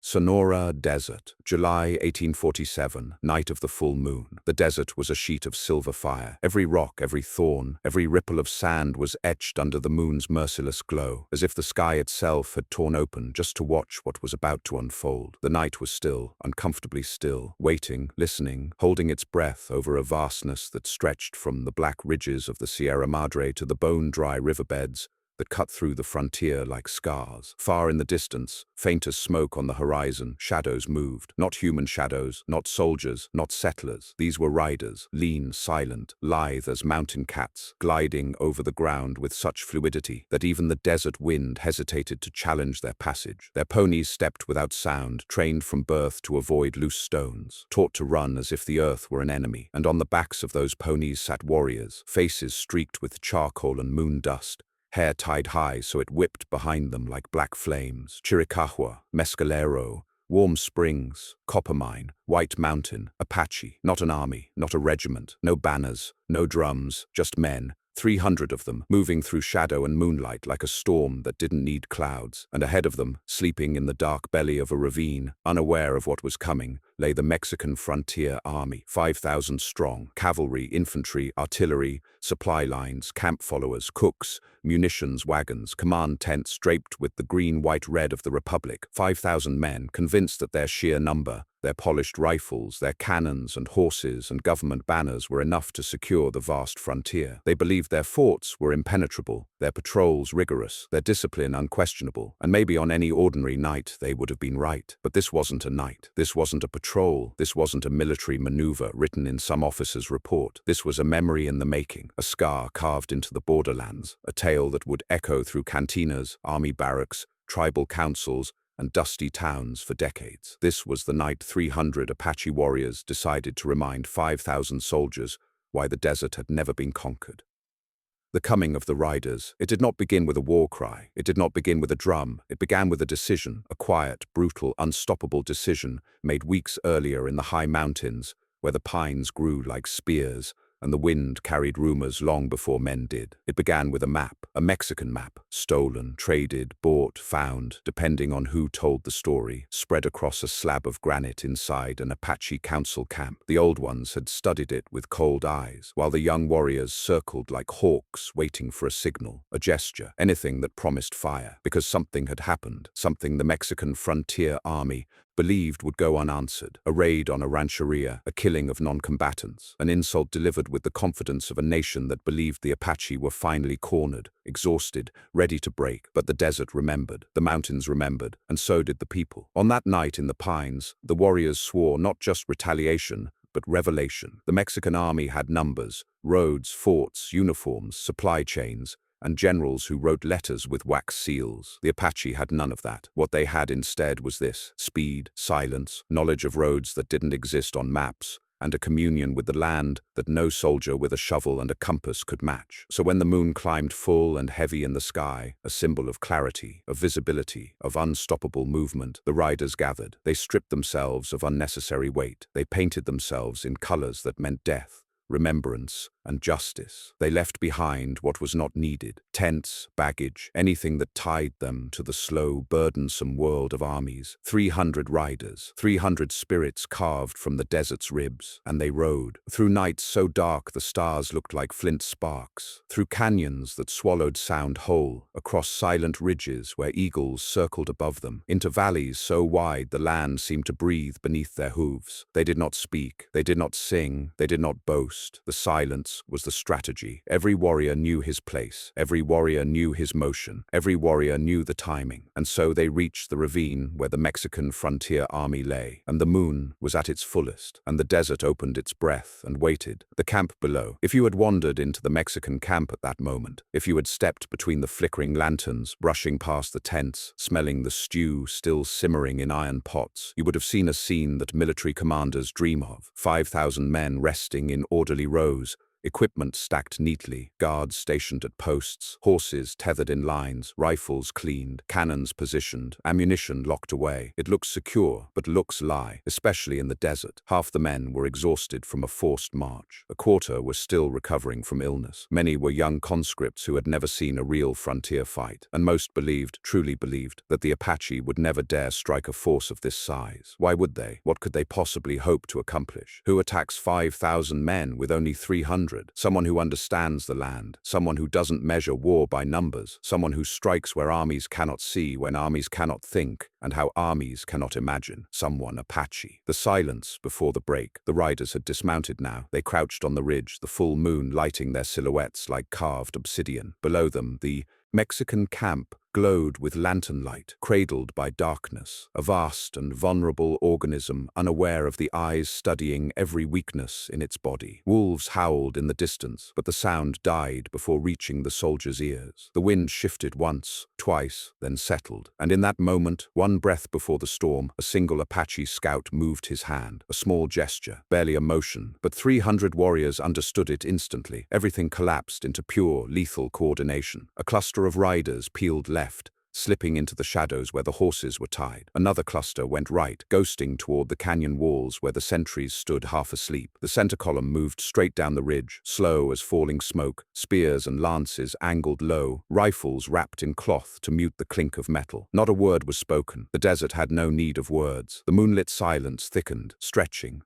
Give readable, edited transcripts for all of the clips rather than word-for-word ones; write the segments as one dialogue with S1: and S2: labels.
S1: Sonora Desert, July 1847, night of the full moon. The desert was a sheet of silver fire. Every rock, every thorn, every ripple of sand was etched under the moon's merciless glow, as if the sky itself had torn open just to watch what was about to unfold. The night was still, uncomfortably still, waiting, listening, holding its breath over a vastness that stretched from the black ridges of the Sierra Madre to the bone-dry riverbeds that cut through the frontier like scars. Far in the distance, faint as smoke on the horizon, shadows moved. Not human shadows, not soldiers, not settlers. These were riders, lean, silent, lithe as mountain cats, gliding over the ground with such fluidity that even the desert wind hesitated to challenge their passage. Their ponies stepped without sound, trained from birth to avoid loose stones, taught to run as if the earth were an enemy. And on the backs of those ponies sat warriors, faces streaked with charcoal and moon dust, hair tied high so it whipped behind them like black flames. Chiricahua, Mescalero, Warm Springs, Coppermine, White Mountain, Apache. Not an army, not a regiment, no banners, no drums, just men. 300 of them, moving through shadow and moonlight like a storm that didn't need clouds. And ahead of them, sleeping in the dark belly of a ravine, unaware of what was coming, lay the Mexican frontier army, 5,000 strong, cavalry, infantry, artillery, supply lines, camp followers, cooks, munitions wagons, command tents draped with the green, white, red of the Republic. 5,000 men, convinced that their sheer number, their polished rifles, their cannons and horses and government banners were enough to secure the vast frontier. They believed their forts were impenetrable, their patrols rigorous, their discipline unquestionable, and maybe on any ordinary night they would have been right. But this wasn't a night. This wasn't a patrol. This wasn't a military maneuver written in some officer's report. This was a memory in the making, a scar carved into the borderlands, a tale that would echo through cantinas, army barracks, tribal councils, and dusty towns for decades. This was the night 300 Apache warriors decided to remind 5,000 soldiers why the desert had never been conquered. The coming of the riders, it did not begin with a war cry. It did not begin with a drum. It began with a decision, a quiet, brutal, unstoppable decision made weeks earlier in the high mountains, where the pines grew like spears, and the wind carried rumors long before men did. It began with a map, a Mexican map, stolen, traded, bought, found, depending on who told the story, spread across a slab of granite inside an Apache council camp. The old ones had studied it with cold eyes, while the young warriors circled like hawks waiting for a signal, a gesture, anything that promised fire, because something had happened, something the Mexican frontier army believed would go unanswered. A raid on a rancheria, a killing of non-combatants, an insult delivered with the confidence of a nation that believed the Apache were finally cornered, exhausted, ready to break. But the desert remembered, the mountains remembered, and so did the people. On that night in the pines, the warriors swore not just retaliation, but revelation. The Mexican army had numbers, roads, forts, uniforms, supply chains, and generals who wrote letters with wax seals. The Apache had none of that. What they had instead was this: speed, silence, knowledge of roads that didn't exist on maps, and a communion with the land that no soldier with a shovel and a compass could match. So when the moon climbed full and heavy in the sky, a symbol of clarity, of visibility, of unstoppable movement, the riders gathered. They stripped themselves of unnecessary weight. They painted themselves in colors that meant death, remembrance, and justice. They left behind what was not needed: tents, baggage, anything that tied them to the slow, burdensome world of armies. 300 riders, 300 spirits carved from the desert's ribs, and they rode through nights so dark the stars looked like flint sparks, through canyons that swallowed sound whole, across silent ridges where eagles circled above them, into valleys so wide the land seemed to breathe beneath their hooves. They did not speak, they did not sing, they did not boast. The silence was the strategy. Every warrior knew his place. Every warrior knew his motion. Every warrior knew the timing. And so they reached the ravine where the Mexican frontier army lay. And the moon was at its fullest. And the desert opened its breath and waited. The camp below. If you had wandered into the Mexican camp at that moment, if you had stepped between the flickering lanterns, brushing past the tents, smelling the stew still simmering in iron pots, you would have seen a scene that military commanders dream of. 5,000 men resting in orderly rows, Equipment stacked neatly, guards stationed at posts, horses tethered in lines, rifles cleaned, cannons positioned, ammunition locked away. It looks secure, but looks lie, especially in the desert. Half the men were exhausted from a forced march. A quarter were still recovering from illness. Many were young conscripts who had never seen a real frontier fight, and most believed, truly believed, that the Apache would never dare strike a force of this size. Why would they? What could they possibly hope to accomplish? Who attacks 5,000 men with only 300? Someone who understands the land, someone who doesn't measure war by numbers, someone who strikes where armies cannot see, when armies cannot think, and how armies cannot imagine. Someone Apache. The silence before the break. The riders had dismounted now. They crouched on the ridge, the full moon lighting their silhouettes like carved obsidian. Below them, the Mexican camp glowed with lantern light, cradled by darkness, a vast and vulnerable organism unaware of the eyes studying every weakness in its body. Wolves howled in the distance, but the sound died before reaching the soldiers' ears. The wind shifted once, twice, then settled, and in that moment, one breath before the storm, a single Apache scout moved his hand, a small gesture, barely a motion, but 300 warriors understood it instantly. Everything collapsed into pure, lethal coordination. A cluster of riders peeled left, slipping into the shadows where the horses were tied. Another cluster went right, ghosting toward the canyon walls where the sentries stood half asleep. The center column moved straight down the ridge, slow as falling smoke, spears and lances angled low, rifles wrapped in cloth to mute the clink of metal. Not a word was spoken. The desert had no need of words. The moonlit silence thickened, stretching,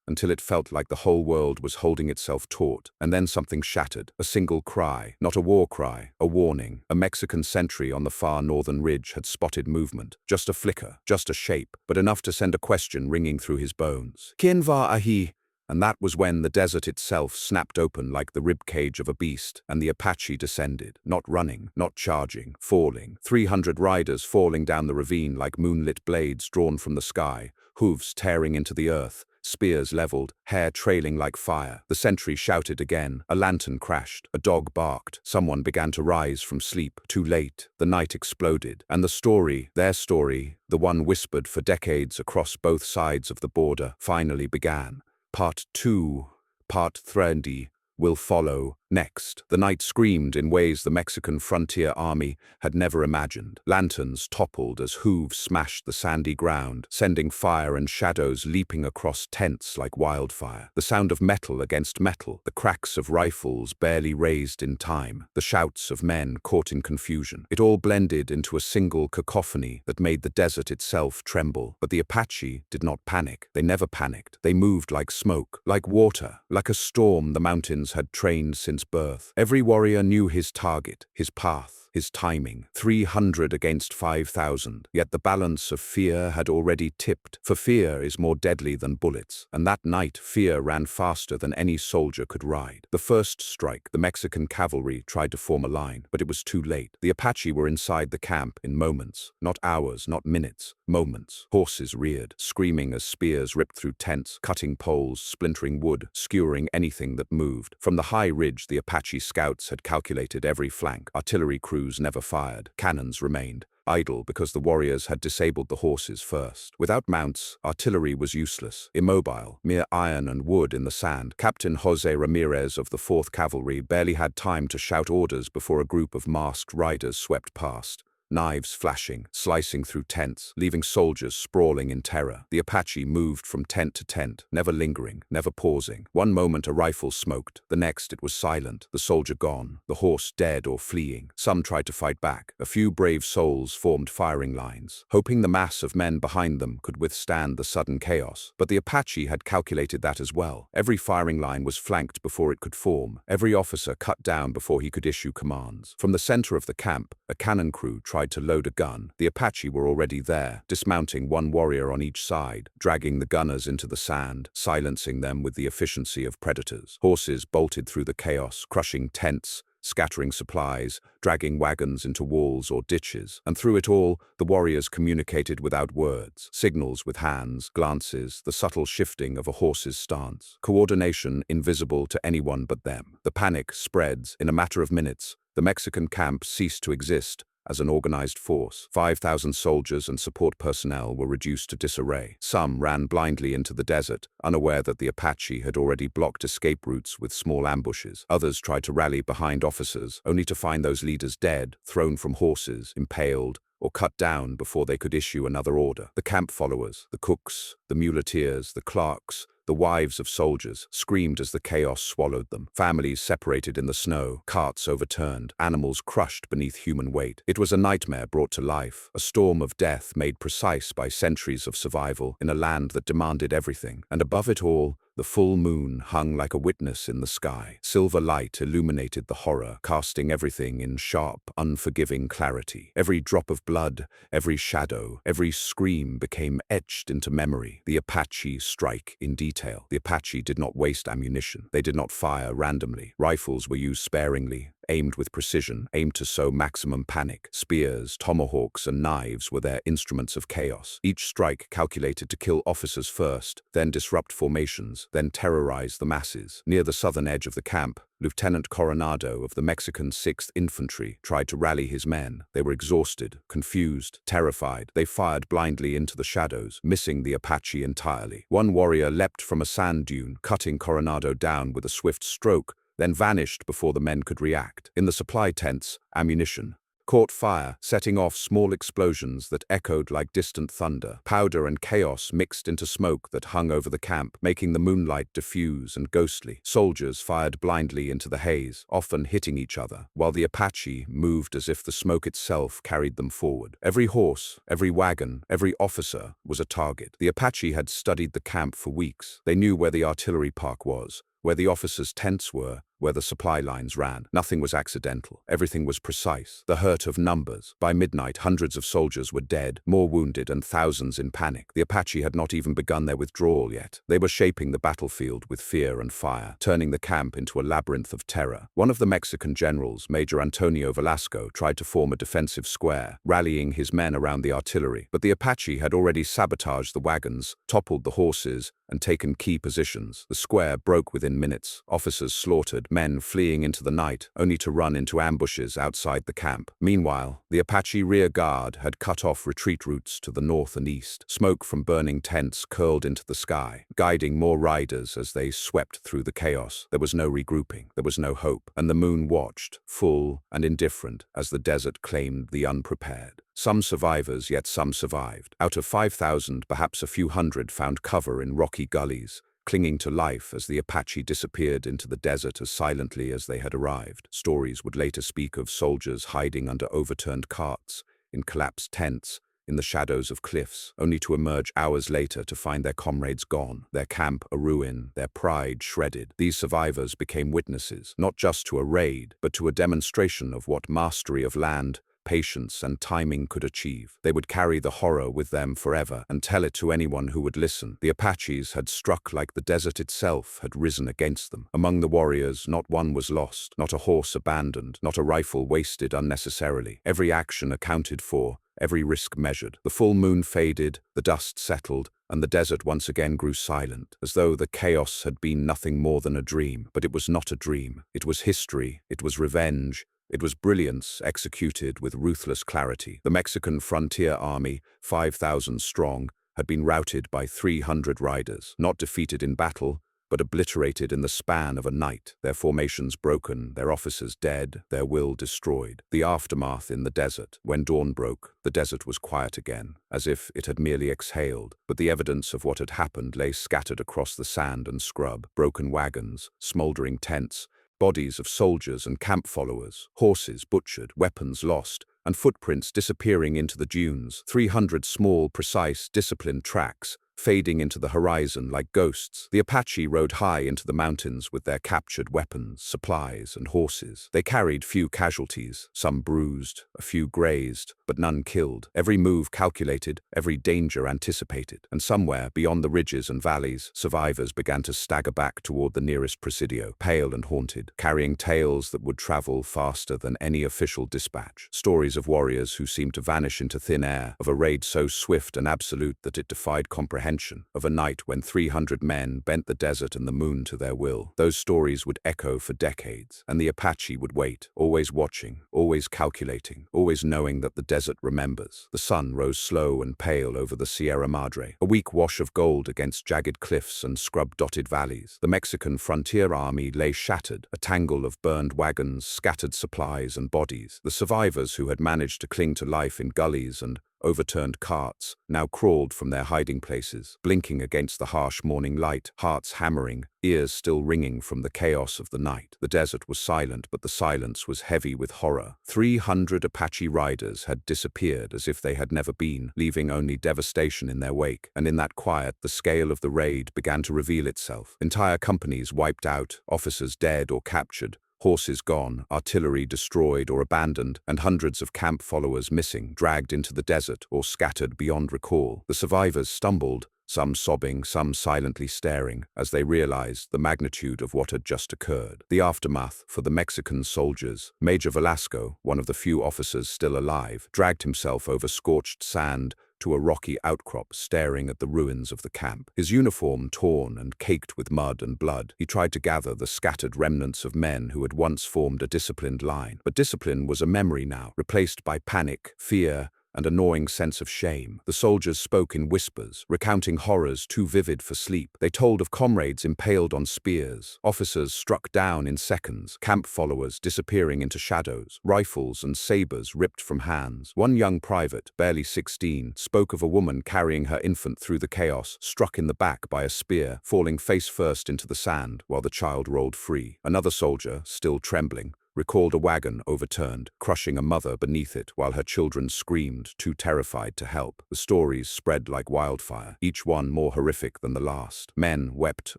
S1: until it felt like the whole world was holding itself taut. And then something shattered. A single cry. Not a war cry, a warning. A Mexican sentry on the far northern ridge had spotted movement. Just a flicker, just a shape, but enough to send a question ringing through his bones. "Quien va ahi?" And that was when the desert itself snapped open like the ribcage of a beast, and the Apache descended. Not running, not charging, falling. 300 riders falling down the ravine like moonlit blades drawn from the sky, hooves tearing into the earth, spears leveled, hair trailing like fire. The sentry shouted again. A lantern crashed. A dog barked. Someone began to rise from sleep. Too late. The night exploded. And the story, their story, the one whispered for decades across both sides of the border, finally began. Part 2, Part 3 will follow next. The night screamed in ways the Mexican frontier army had never imagined. Lanterns toppled as hooves smashed the sandy ground, sending fire and shadows leaping across tents like wildfire. The sound of metal against metal, the cracks of rifles barely raised in time, the shouts of men caught in confusion. It all blended into a single cacophony that made the desert itself tremble. But the Apache did not panic. They never panicked. They moved like smoke, like water, like a storm the mountains had trained since birth. Every warrior knew his target, his path, his timing. 300 against 5,000. Yet the balance of fear had already tipped, for fear is more deadly than bullets. And that night, fear ran faster than any soldier could ride. The first strike, the Mexican cavalry tried to form a line, but it was too late. The Apache were inside the camp in moments, not hours, not minutes, moments. Horses reared, screaming as spears ripped through tents, cutting poles, splintering wood, skewering anything that moved. From the high ridge, the Apache scouts had calculated every flank. Artillery crews never fired. Cannons remained idle because the warriors had disabled the horses first. Without mounts, artillery was useless, immobile, mere iron and wood in the sand. Captain Jose Ramirez of the 4th Cavalry barely had time to shout orders before a group of masked riders swept past. Knives flashing, slicing through tents, leaving soldiers sprawling in terror. The Apache moved from tent to tent, never lingering, never pausing. One moment a rifle smoked, the next it was silent, the soldier gone, the horse dead or fleeing. Some tried to fight back. A few brave souls formed firing lines, hoping the mass of men behind them could withstand the sudden chaos. But the Apache had calculated that as well. Every firing line was flanked before it could form, every officer cut down before he could issue commands. From the center of the camp, a cannon crew tried to load a gun. The Apache were already there, dismounting one warrior on each side, dragging the gunners into the sand, silencing them with the efficiency of predators. Horses bolted through the chaos, crushing tents, scattering supplies, dragging wagons into walls or ditches. And through it all, the warriors communicated without words, signals with hands, glances, the subtle shifting of a horse's stance. Coordination invisible to anyone but them. The panic spreads. In a matter of minutes, the Mexican camp ceased to exist, as an organized force. 5,000 soldiers and support personnel were reduced to disarray. Some ran blindly into the desert, unaware that the Apache had already blocked escape routes with small ambushes. Others tried to rally behind officers, only to find those leaders dead, thrown from horses, impaled, or cut down before they could issue another order. The camp followers, the cooks, the muleteers, the clerks, the wives of soldiers, screamed as the chaos swallowed them. Families separated in the snow, carts overturned, animals crushed beneath human weight. It was a nightmare brought to life, a storm of death made precise by centuries of survival in a land that demanded everything. And above it all, the full moon hung like a witness in the sky. Silver light illuminated the horror, casting everything in sharp, unforgiving clarity. Every drop of blood, every shadow, every scream became etched into memory. The Apache strike in detail. The Apache did not waste ammunition. They did not fire randomly. Rifles were used sparingly, aimed with precision, aimed to sow maximum panic. Spears, tomahawks, and knives were their instruments of chaos. Each strike calculated to kill officers first, then disrupt formations, then terrorize the masses. Near the southern edge of the camp, Lieutenant Coronado of the Mexican 6th Infantry tried to rally his men. They were exhausted, confused, terrified. They fired blindly into the shadows, missing the Apache entirely. One warrior leapt from a sand dune, cutting Coronado down with a swift stroke, then vanished before the men could react. In the supply tents, ammunition caught fire, setting off small explosions that echoed like distant thunder. Powder and chaos mixed into smoke that hung over the camp, making the moonlight diffuse and ghostly. Soldiers fired blindly into the haze, often hitting each other, while the Apache moved as if the smoke itself carried them forward. Every horse, every wagon, every officer was a target. The Apache had studied the camp for weeks. They knew where the artillery park was, where the officers' tents were, where the supply lines ran. Nothing was accidental. Everything was precise. The hurt of numbers. By midnight, hundreds of soldiers were dead, more wounded, and thousands in panic. The Apache had not even begun their withdrawal yet. They were shaping the battlefield with fear and fire, turning the camp into a labyrinth of terror. One of the Mexican generals, Major Antonio Velasco, tried to form a defensive square, rallying his men around the artillery. But the Apache had already sabotaged the wagons, toppled the horses, and taken key positions. The square broke within minutes, officers slaughtered, men fleeing into the night, only to run into ambushes outside the camp. Meanwhile, the Apache rear guard had cut off retreat routes to the north and east. Smoke from burning tents curled into the sky, guiding more riders as they swept through the chaos. There was no regrouping, there was no hope, and the moon watched, full and indifferent, as the desert claimed the unprepared. Some survivors, yet some survived. Out of 5,000, perhaps a few hundred found cover in rocky gullies, clinging to life as the Apache disappeared into the desert as silently as they had arrived. Stories would later speak of soldiers hiding under overturned carts, in collapsed tents, in the shadows of cliffs, only to emerge hours later to find their comrades gone, their camp a ruin, their pride shredded. These survivors became witnesses, not just to a raid, but to a demonstration of what mastery of land, patience, and timing could achieve. They would carry the horror with them forever and tell it to anyone who would listen. The Apaches had struck like the desert itself had risen against them. Among the warriors, not one was lost, not a horse abandoned, not a rifle wasted unnecessarily. Every action accounted for, every risk measured. The full moon faded, the dust settled, and the desert once again grew silent, as though the chaos had been nothing more than a dream. But it was not a dream. It was history. It was revenge. It was brilliance executed with ruthless clarity. The Mexican frontier army, 5,000 strong, had been routed by 300 riders, not defeated in battle, but obliterated in the span of a night, their formations broken, their officers dead, their will destroyed. The aftermath in the desert. When dawn broke, the desert was quiet again, as if it had merely exhaled, but the evidence of what had happened lay scattered across the sand and scrub. Broken wagons, smoldering tents, bodies of soldiers and camp followers, horses butchered, weapons lost, and footprints disappearing into the dunes. 300 small, precise, disciplined tracks, fading into the horizon like ghosts. The Apache rode high into the mountains with their captured weapons, supplies, and horses. They carried few casualties, some bruised, a few grazed, but none killed. Every move calculated, every danger anticipated. And somewhere, beyond the ridges and valleys, survivors began to stagger back toward the nearest presidio, pale and haunted, carrying tales that would travel faster than any official dispatch. Stories of warriors who seemed to vanish into thin air, of a raid so swift and absolute that it defied comprehension, comprehension of a night when 300 men bent the desert and the moon to their will. Those stories would echo for decades, and the Apache would wait, always watching, always calculating, always knowing that the desert remembers. The sun rose slow and pale over the Sierra Madre, a weak wash of gold against jagged cliffs and scrub-dotted valleys. The Mexican frontier army lay shattered, a tangle of burned wagons, scattered supplies and bodies. The survivors who had managed to cling to life in gullies and overturned carts now crawled from their hiding places, blinking against the harsh morning light, hearts hammering, ears still ringing from the chaos of the night. The desert was silent, but the silence was heavy with horror. 300 Apache riders had disappeared as if they had never been, leaving only devastation in their wake. And in that quiet, the scale of the raid began to reveal itself. Entire companies wiped out, officers dead or captured, horses gone, artillery destroyed or abandoned, and hundreds of camp followers missing, dragged into the desert or scattered beyond recall. The survivors stumbled, some sobbing, some silently staring, as they realized the magnitude of what had just occurred. The aftermath for the Mexican soldiers. Major Velasco, one of the few officers still alive, dragged himself over scorched sand to a rocky outcrop, staring at the ruins of the camp. His uniform torn and caked with mud and blood, he tried to gather the scattered remnants of men who had once formed a disciplined line. But discipline was a memory now, replaced by panic, fear, and a gnawing sense of shame. The soldiers spoke in whispers, recounting horrors too vivid for sleep. They told of comrades impaled on spears, officers struck down in seconds, camp followers disappearing into shadows, rifles and sabers ripped from hands. One young private, barely 16, spoke of a woman carrying her infant through the chaos, struck in the back by a spear, falling face first into the sand while the child rolled free. Another soldier, still trembling, recalled a wagon overturned, crushing a mother beneath it while her children screamed, too terrified to help. The stories spread like wildfire, each one more horrific than the last. Men wept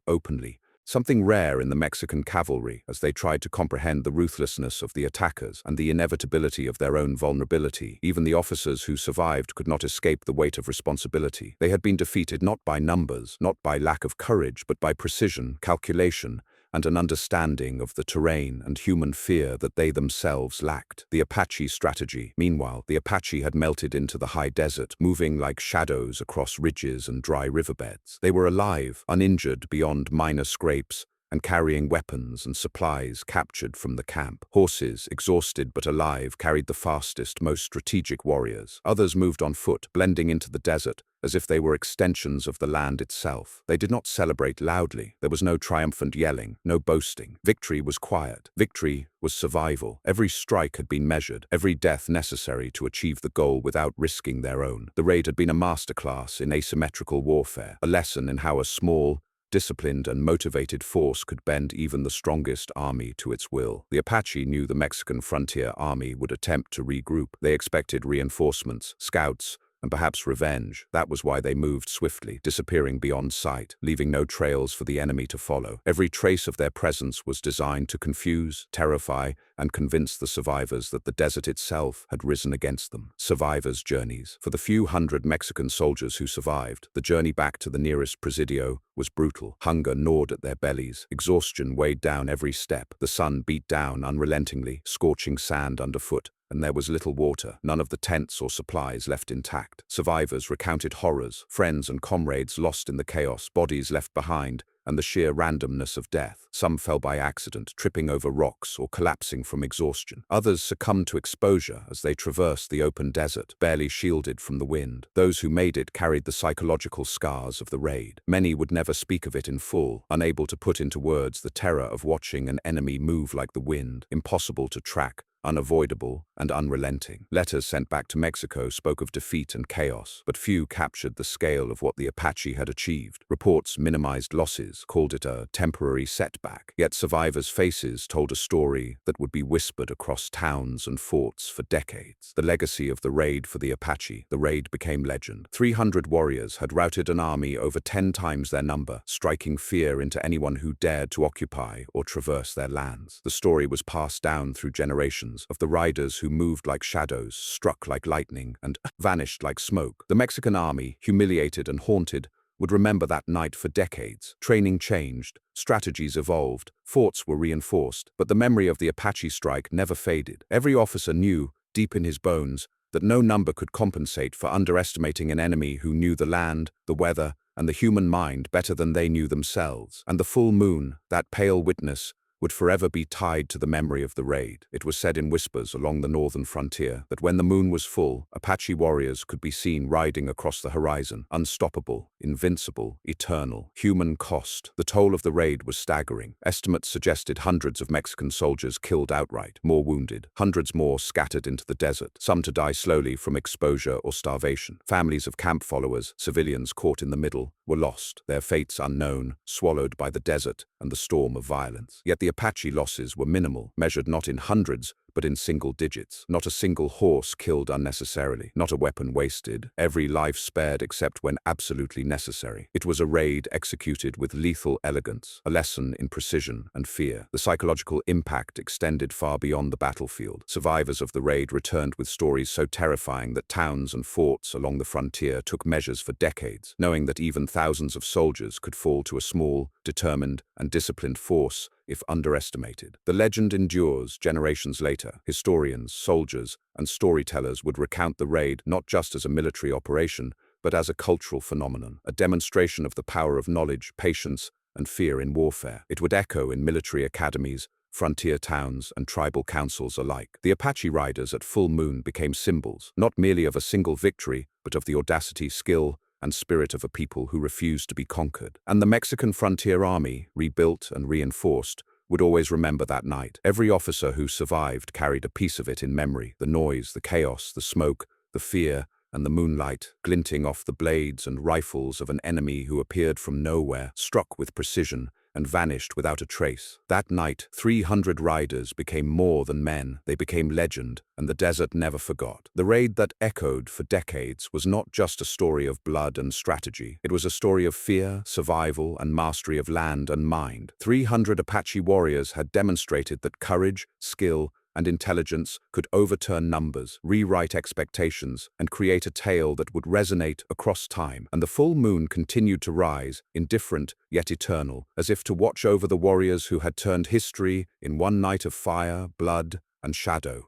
S1: openly, something rare in the Mexican cavalry, as they tried to comprehend the ruthlessness of the attackers and the inevitability of their own vulnerability. Even the officers who survived could not escape the weight of responsibility. They had been defeated not by numbers, not by lack of courage, but by precision, calculation, and an understanding of the terrain and human fear that they themselves lacked. The Apache strategy. Meanwhile, the Apache had melted into the high desert, moving like shadows across ridges and dry riverbeds. They were alive, uninjured beyond minor scrapes, and carrying weapons and supplies captured from the camp. Horses, exhausted but alive, carried the fastest, most strategic warriors. Others moved on foot, blending into the desert, as if they were extensions of the land itself. They did not celebrate loudly. There was no triumphant yelling, no boasting. Victory was quiet. Victory was survival. Every strike had been measured, every death necessary to achieve the goal without risking their own. The raid had been a masterclass in asymmetrical warfare, a lesson in how a small, disciplined and motivated force could bend even the strongest army to its will. The Apache knew the Mexican frontier army would attempt to regroup. They expected reinforcements, scouts, and perhaps revenge. That was why they moved swiftly, disappearing beyond sight, leaving no trails for the enemy to follow. Every trace of their presence was designed to confuse, terrify, and convince the survivors that the desert itself had risen against them. Survivors' journeys. For the few hundred Mexican soldiers who survived, the journey back to the nearest presidio was brutal. Hunger gnawed at their bellies. Exhaustion weighed down every step. The sun beat down unrelentingly, scorching sand underfoot, and there was little water, none of the tents or supplies left intact. Survivors recounted horrors, friends and comrades lost in the chaos, bodies left behind, and the sheer randomness of death. Some fell by accident, tripping over rocks or collapsing from exhaustion. Others succumbed to exposure as they traversed the open desert, barely shielded from the wind. Those who made it carried the psychological scars of the raid. Many would never speak of it in full, unable to put into words the terror of watching an enemy move like the wind, impossible to track, unavoidable and unrelenting. Letters sent back to Mexico spoke of defeat and chaos, but few captured the scale of what the Apache had achieved. Reports minimized losses, called it a temporary setback. Yet survivors' faces told a story that would be whispered across towns and forts for decades. The legacy of the raid for the Apache. The raid became legend. 300 warriors had routed an army over 10 times their number, striking fear into anyone who dared to occupy or traverse their lands. The story was passed down through generations of the riders who moved like shadows, struck like lightning, and vanished like smoke. The Mexican army, humiliated and haunted, would remember that night for decades. Training changed, strategies evolved, forts were reinforced, but the memory of the Apache strike never faded. Every officer knew, deep in his bones, that no number could compensate for underestimating an enemy who knew the land, the weather, and the human mind better than they knew themselves. And the full moon, that pale witness, would forever be tied to the memory of the raid. It was said in whispers along the northern frontier that when the moon was full, Apache warriors could be seen riding across the horizon, unstoppable, invincible, eternal. Human cost. The toll of the raid was staggering. Estimates suggested hundreds of Mexican soldiers killed outright, more wounded, hundreds more scattered into the desert, some to die slowly from exposure or starvation. Families of camp followers, civilians caught in the middle, were lost, their fates unknown, swallowed by the desert and the storm of violence. Yet the Apache losses were minimal, measured not in hundreds, but in single digits. Not a single horse killed unnecessarily, not a weapon wasted, every life spared except when absolutely necessary. It was a raid executed with lethal elegance, a lesson in precision and fear. The psychological impact extended far beyond the battlefield. Survivors of the raid returned with stories so terrifying that towns and forts along the frontier took measures for decades, knowing that even thousands of soldiers could fall to a small, determined, and disciplined force if underestimated. The legend endures generations later. Historians, soldiers, and storytellers would recount the raid not just as a military operation, but as a cultural phenomenon, a demonstration of the power of knowledge, patience, and fear in warfare. It would echo in military academies, frontier towns, and tribal councils alike. The Apache riders at full moon became symbols, not merely of a single victory, but of the audacity, skill, and spirit of a people who refused to be conquered. And the Mexican frontier army, rebuilt and reinforced, would always remember that night. Every officer who survived carried a piece of it in memory: the noise, the chaos, the smoke, the fear, and the moonlight glinting off the blades and rifles of an enemy who appeared from nowhere, struck with precision, and vanished without a trace. That night, 300 riders became more than men. They became legend, and the desert never forgot. The raid that echoed for decades was not just a story of blood and strategy. It was a story of fear, survival, and mastery of land and mind. 300 Apache warriors had demonstrated that courage, skill, and intelligence could overturn numbers, rewrite expectations, and create a tale that would resonate across time. And the full moon continued to rise, indifferent yet eternal, as if to watch over the warriors who had turned history in one night of fire, blood, and shadow.